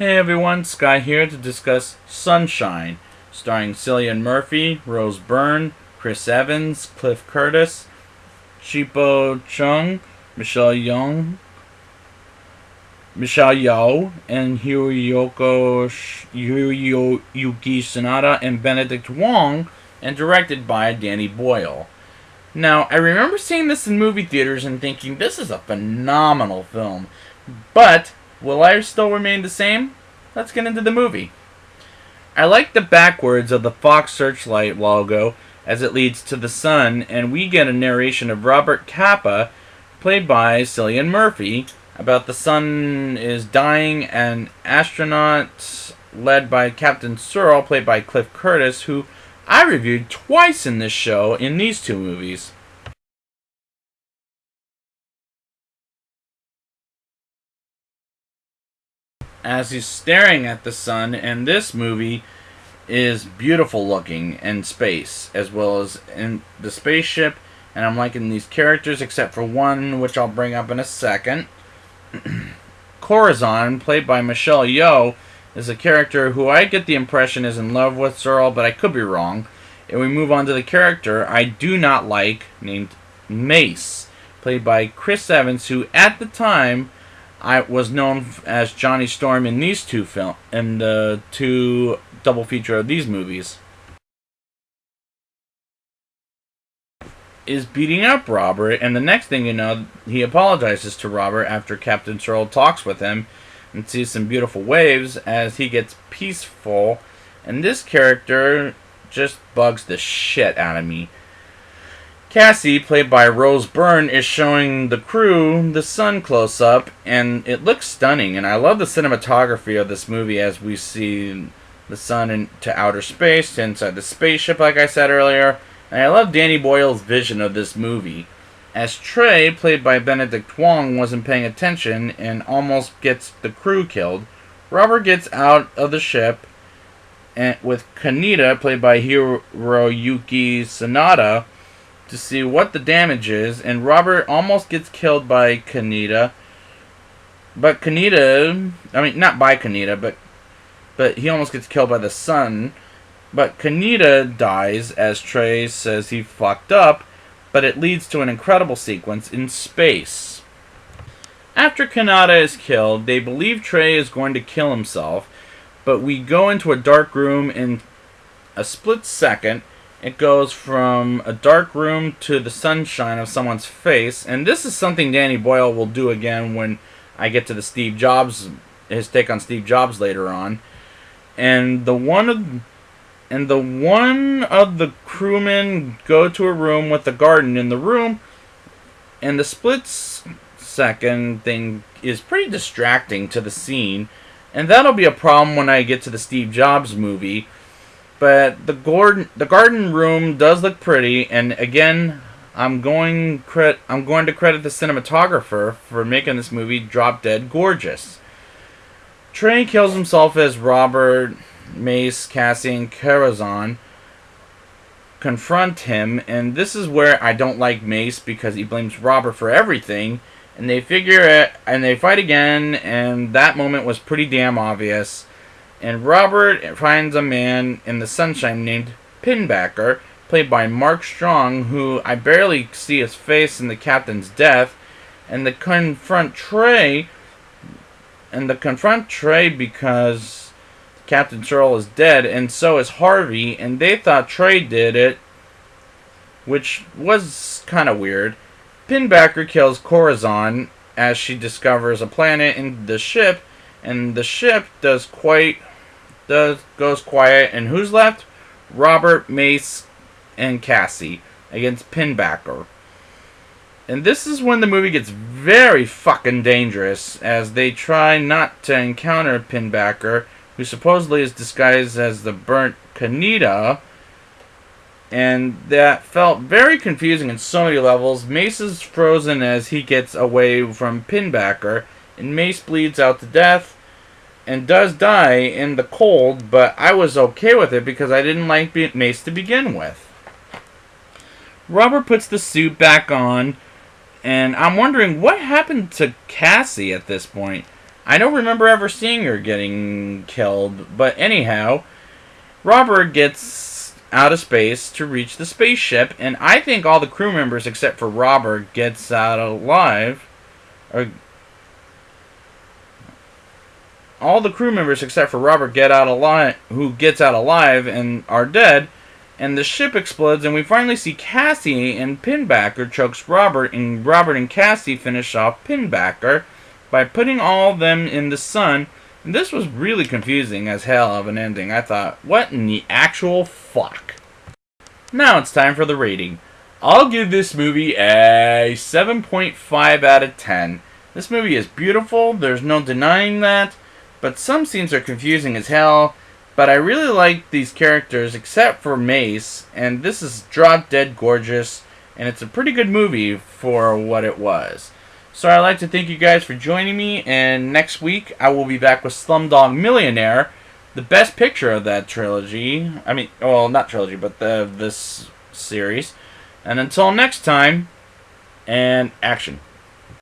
Hey everyone, Sky here to discuss Sunshine, starring Cillian Murphy, Rose Byrne, Chris Evans, Cliff Curtis, Chipo Chung, Michelle Yeoh, and Hiroyuki Sanada and Benedict Wong, and directed by Danny Boyle. Now, I remember seeing this in movie theaters and thinking, this is a phenomenal film. But, will I still remain the same? Let's get into the movie. I like the backwards of the Fox Searchlight logo as it leads to the sun, and we get a narration of Robert Capa, played by Cillian Murphy, about the sun is dying, and astronauts led by Captain Searle, played by Cliff Curtis, who I reviewed twice in this show in these two movies. As he's staring at the sun, and this movie is beautiful looking in space, as well as in the spaceship, and I'm liking these characters except for one, which I'll bring up in a second. Corazon, played by Michelle Yeoh, is a character who I get the impression is in love with Searle, but I could be wrong. And we move on to the character I do not like, named Mace, played by Chris Evans, who at the time I was known as Johnny Storm in these two in the two double feature of these movies. Is beating up Robert, and the next thing you know, he apologizes to Robert after Captain Searle talks with him and sees some beautiful waves as he gets peaceful, and this character just bugs the shit out of me. Cassie, played by Rose Byrne, is showing the crew the sun close up, and it looks stunning, and I love the cinematography of this movie as we see the sun into outer space, inside the spaceship, like I said earlier. And I love Danny Boyle's vision of this movie. As Trey, played by Benedict Wong, wasn't paying attention and almost gets the crew killed, Robert gets out of the ship and with Kaneda, played by Hiroyuki Sanada, to see what the damage is, and Robert almost gets killed by Kaneda. But Kaneda, not by Kaneda, but he almost gets killed by the sun. But Kaneda dies as Trey says he fucked up, but it leads to an incredible sequence in space. After Kaneda is killed, they believe Trey is going to kill himself, but we go into a dark room in a split second. It goes from a dark room to the sunshine of someone's face, and this is something Danny Boyle will do again when I get to his take on Steve Jobs later on. And the one of the crewmen go to a room with a garden in the room, and the split second thing is pretty distracting to the scene, and that'll be a problem when I get to the Steve Jobs movie. But the garden room does look pretty, and again, I'm going to credit the cinematographer for making this movie drop dead gorgeous. Trey kills himself as Robert, Mace, Cassie, and Corazon confront him, and this is where I don't like Mace because he blames Robert for everything, and they fight again, and that moment was pretty damn obvious. And Robert finds a man in the sunshine named Pinbacker, played by Mark Strong, who I barely see his face in the captain's death, and they confront Trey because Captain Searle is dead, and so is Harvey, and they thought Trey did it, which was kind of weird. Pinbacker kills Corazon as she discovers a planet in the ship, and the ship goes quiet, and who's left? Robert, Mace, and Cassie against Pinbacker. And this is when the movie gets very fucking dangerous, as they try not to encounter Pinbacker, who supposedly is disguised as the burnt Kaneda, and that felt very confusing in so many levels. Mace is frozen as he gets away from Pinbacker, and Mace bleeds out to death, and does die in the cold, but I was okay with it because I didn't like Mace to begin with. Robert puts the suit back on, and I'm wondering what happened to Cassie at this point. I don't remember ever seeing her getting killed, but anyhow, Robert gets out of space to reach the spaceship, and I think all the crew members except for Robert gets out alive. Or all the crew members except for Robert get out alive, who gets out alive and are dead, and the ship explodes, and we finally see Cassie, and Pinbacker chokes Robert and Cassie finish off Pinbacker by putting all of them in the sun. And this was really confusing as hell of an ending. I thought, what in the actual fuck? Now it's time for the rating. I'll give this movie a 7.5 out of 10. This movie is beautiful, there's no denying that, but some scenes are confusing as hell. But I really like these characters except for Mace, and this is drop dead gorgeous, and it's a pretty good movie for what it was. So I'd like to thank you guys for joining me, and next week I will be back with Slumdog Millionaire, the best picture of that trilogy. I mean, well, not trilogy, but this series. And until next time, and action.